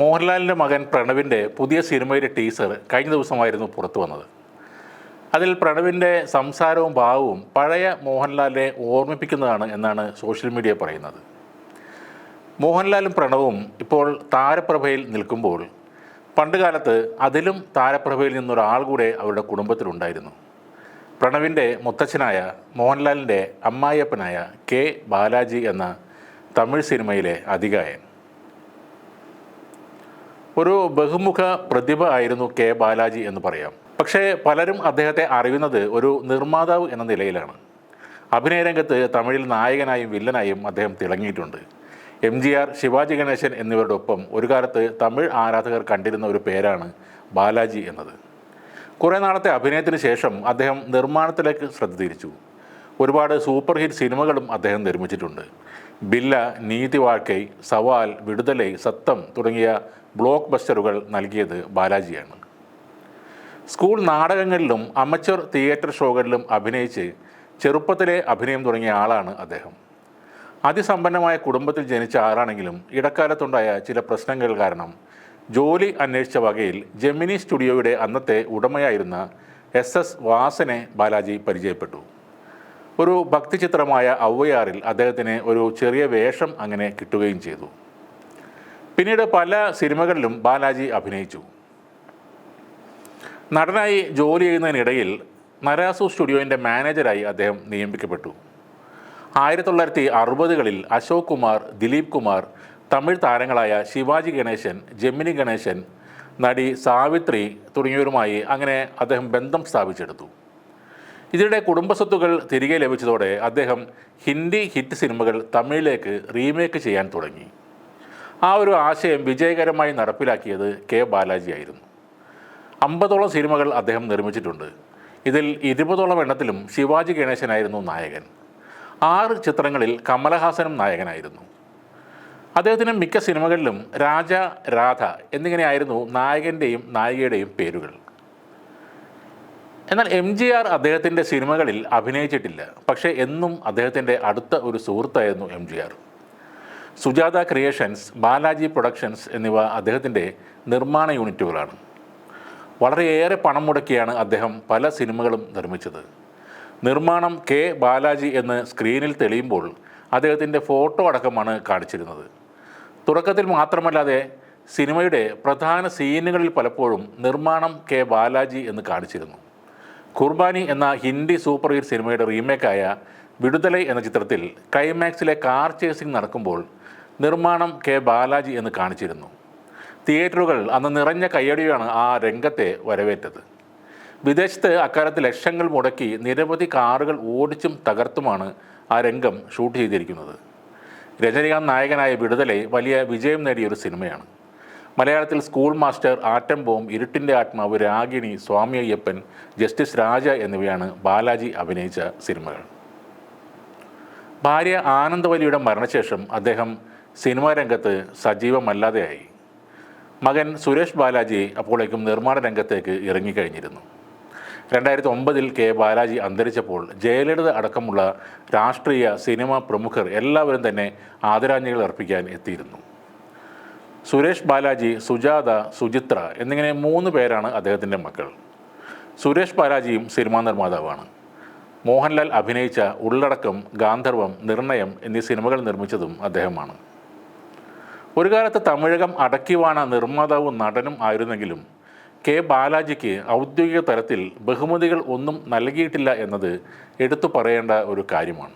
മോഹൻലാലിൻ്റെ മകൻ പ്രണവിൻ്റെ പുതിയ സിനിമയുടെ ടീസർ കഴിഞ്ഞ ദിവസമായിരുന്നു പുറത്തു വന്നത്. അതിൽ പ്രണവിൻ്റെ സംസാരവും ഭാവവും പഴയ മോഹൻലാലിനെ ഓർമ്മിപ്പിക്കുന്നതാണ് എന്നാണ് സോഷ്യൽ മീഡിയ പറയുന്നത്. മോഹൻലാലും പ്രണവും ഇപ്പോൾ താരപ്രഭയിൽ നിൽക്കുമ്പോൾ പണ്ടുകാലത്ത് അതിലും താരപ്രഭയിൽ നിന്നൊരാൾ കൂടെ അവരുടെ കുടുംബത്തിലുണ്ടായിരുന്നു. പ്രണവിൻ്റെ മുത്തച്ഛനായ മോഹൻലാലിൻ്റെ അമ്മായിയപ്പനായ കെ ബാലാജി എന്ന തമിഴ് സിനിമയിലെ അതികായൻ. ഒരു ബഹുമുഖ പ്രതിഭ ആയിരുന്നു കെ ബാലാജി എന്ന് പറയാം. പക്ഷേ പലരും അദ്ദേഹത്തെ അറിയുന്നത് ഒരു നിർമ്മാതാവ് എന്ന നിലയിലാണ്. അഭിനയരംഗത്ത് തമിഴിൽ നായകനായും വില്ലനായും അദ്ദേഹം തിളങ്ങിയിട്ടുണ്ട്. MGR, ശിവാജി ഗണേശൻ എന്നിവരുടെ ഒപ്പം ഒരു കാലത്ത് തമിഴ് ആരാധകർ കണ്ടിരുന്ന ഒരു പേരാണ് ബാലാജി എന്നത്. കുറേ നാളത്തെ അഭിനയത്തിന് ശേഷം അദ്ദേഹം നിർമ്മാണത്തിലേക്ക് ശ്രദ്ധ തിരിച്ചു. ഒരുപാട് സൂപ്പർ ഹിറ്റ് സിനിമകളും അദ്ദേഹം നിർമ്മിച്ചിട്ടുണ്ട്. ബില്ല, നീതി വാഴ്ക്കൈ, സവാൽ, വിടുതലൈ, സത്തം തുടങ്ങിയ ബ്ലോക്ക് ബസ്റ്ററുകൾ നൽകിയത് ബാലാജിയാണ്. സ്കൂൾ നാടകങ്ങളിലും അമച്വർ തിയേറ്റർ ഷോകളിലും അഭിനയിച്ച് ചെറുപ്പത്തിലെ അഭിനയം തുടങ്ങിയ ആളാണ് അദ്ദേഹം. അതിസമ്പന്നമായ കുടുംബത്തിൽ ജനിച്ച ആളാണെങ്കിലും ഇടക്കാലത്തുണ്ടായ ചില പ്രശ്നങ്ങൾ കാരണം ജോലി അന്വേഷിച്ച വകയിൽ ജെമിനി സ്റ്റുഡിയോയുടെ അന്നത്തെ ഉടമയായിരുന്ന SS വാസനെ ബാലാജി പരിചയപ്പെട്ടു. ഒരു ഭക്തിചിത്രമായ ഔവയാറിൽ അദ്ദേഹത്തിന് ഒരു ചെറിയ വേഷം അങ്ങനെ കിട്ടുകയും ചെയ്തു. പിന്നീട് പല സിനിമകളിലും ബാലാജി അഭിനയിച്ചു. നടനായി ജോലി ചെയ്യുന്നതിനിടയിൽ നരാസു സ്റ്റുഡിയോയുടെ മാനേജരായി അദ്ദേഹം നിയമിക്കപ്പെട്ടു. 1960കളിൽ അശോക് കുമാർ, ദിലീപ് കുമാർ, തമിഴ് താരങ്ങളായ ശിവാജി ഗണേശൻ, ജെമിനി ഗണേശൻ, നടി സാവിത്രി തുടങ്ങിയവരുമായി അങ്ങനെ അദ്ദേഹം ബന്ധം സ്ഥാപിച്ചെടുത്തു. ഇതിനിടെ കുടുംബസ്വത്തുകൾ തിരികെ ലഭിച്ചതോടെ അദ്ദേഹം ഹിന്ദി ഹിറ്റ് സിനിമകൾ തമിഴിലേക്ക് റീമേക്ക് ചെയ്യാൻ തുടങ്ങി. ആ ഒരു ആശയം വിജയകരമായി നടപ്പിലാക്കിയത് കെ ബാലാജി ആയിരുന്നു. 50ഓളം സിനിമകൾ അദ്ദേഹം നിർമ്മിച്ചിട്ടുണ്ട്. ഇതിൽ 20ഓളം എണ്ണത്തിലും ശിവാജി ഗണേശനായിരുന്നു നായകൻ. 6 ചിത്രങ്ങളിൽ കമലഹാസനും നായകനായിരുന്നു. അദ്ദേഹത്തിന് മിക്ക സിനിമകളിലും രാജ, രാധ എന്നിങ്ങനെയായിരുന്നു നായകൻ്റെയും നായികയുടെയും പേരുകൾ. എന്നാൽ MGR അദ്ദേഹത്തിൻ്റെ സിനിമകളിൽ അഭിനയിച്ചിട്ടില്ല. പക്ഷേ എന്നും അദ്ദേഹത്തിൻ്റെ അടുത്ത ഒരു സുഹൃത്തായിരുന്നു MGR. Sujatha creations, Balaji productions എന്നിവ അദ്ദേഹത്തിൻ്റെ നിർമ്മാണ യൂണിറ്റുകളാണ്. വളരെയേറെ പണം മുടക്കിയാണ് അദ്ദേഹം പല സിനിമകളും നിർമ്മിച്ചത്. നിർമ്മാണം കെ ബാലാജി എന്ന് സ്ക്രീനിൽ തെളിയുമ്പോൾ അദ്ദേഹത്തിൻ്റെ ഫോട്ടോ അടക്കമാണ് കാണിച്ചിരുന്നത്. തുടക്കത്തിൽ മാത്രമല്ലാതെ സിനിമയുടെ പ്രധാന സീനുകളിൽ പലപ്പോഴും നിർമ്മാണം കെ ബാലാജി എന്ന് കാണിച്ചിരുന്നു. ഖുർബാനി എന്ന ഹിന്ദി സൂപ്പർ ഹിറ്റ് സിനിമയുടെ റീമേക്കായ വിടുതലൈ എന്ന ചിത്രത്തിൽ ക്ലൈമാക്സിലെ കാർ ചേസിംഗ് നടക്കുമ്പോൾ നിർമ്മാണം കെ ബാലാജി എന്ന് കാണിച്ചിരുന്നു. തിയേറ്ററുകൾ അന്ന് നിറഞ്ഞ കയ്യടിയാണ് ആ രംഗത്തെ വരവേറ്റത്. വിദേശത്ത് അക്കാലത്ത് ലക്ഷങ്ങൾ മുടക്കി നിരവധി കാറുകൾ ഓടിച്ചും തകർത്തുമാണ് ആ രംഗം ഷൂട്ട് ചെയ്തിരിക്കുന്നത്. രജനികാന്ത് നായകനായ വിടുതലൈ വലിയ വിജയം നേടിയൊരു സിനിമയാണ്. മലയാളത്തിൽ സ്കൂൾ മാസ്റ്റർ, ആറ്റം ബോംബ്, ഇരുട്ടിൻ്റെ ആത്മാവ്, രാഗിണി, സ്വാമി അയ്യപ്പൻ, ജസ്റ്റിസ് രാജ എന്നിവയാണ് ബാലാജി അഭിനയിച്ച സിനിമകൾ. ഭാര്യ ആനന്ദവല്ലിയുടെ മരണശേഷം അദ്ദേഹം സിനിമാ രംഗത്ത് സജീവമല്ലാതെയായി. മകൻ സുരേഷ് ബാലാജി അപ്പോഴേക്കും നിർമ്മാണ രംഗത്തേക്ക് ഇറങ്ങിക്കഴിഞ്ഞിരുന്നു. 2009 കെ ബാലാജി അന്തരിച്ചപ്പോൾ ജയലളിത അടക്കമുള്ള രാഷ്ട്രീയ, സിനിമ പ്രമുഖർ എല്ലാവരും തന്നെ ആദരാഞ്ജലികൾ അർപ്പിക്കാൻ എത്തിയിരുന്നു. സുരേഷ് ബാലാജി, സുജാത, സുചിത്ര എന്നിങ്ങനെ 3 പേരാണ് അദ്ദേഹത്തിൻ്റെ മക്കൾ. സുരേഷ് ബാലാജിയും സിനിമാ നിർമ്മാതാവാണ്. മോഹൻലാൽ അഭിനയിച്ച ഉള്ളടക്കം, ഗാന്ധർവം, നിർണയം എന്നീ സിനിമകൾ നിർമ്മിച്ചതും അദ്ദേഹമാണ്. ഒരു കാലത്ത് തമിഴകം അടക്കിവാണ നിർമ്മാതാവും നടനും ആയിരുന്നെങ്കിലും കെ ബാലാജിക്ക് ഔദ്യോഗിക തലത്തിൽ ബഹുമതികൾ ഒന്നും നൽകിയിട്ടില്ല എന്നത് എടുത്തു പറയേണ്ട ഒരു കാര്യമാണ്.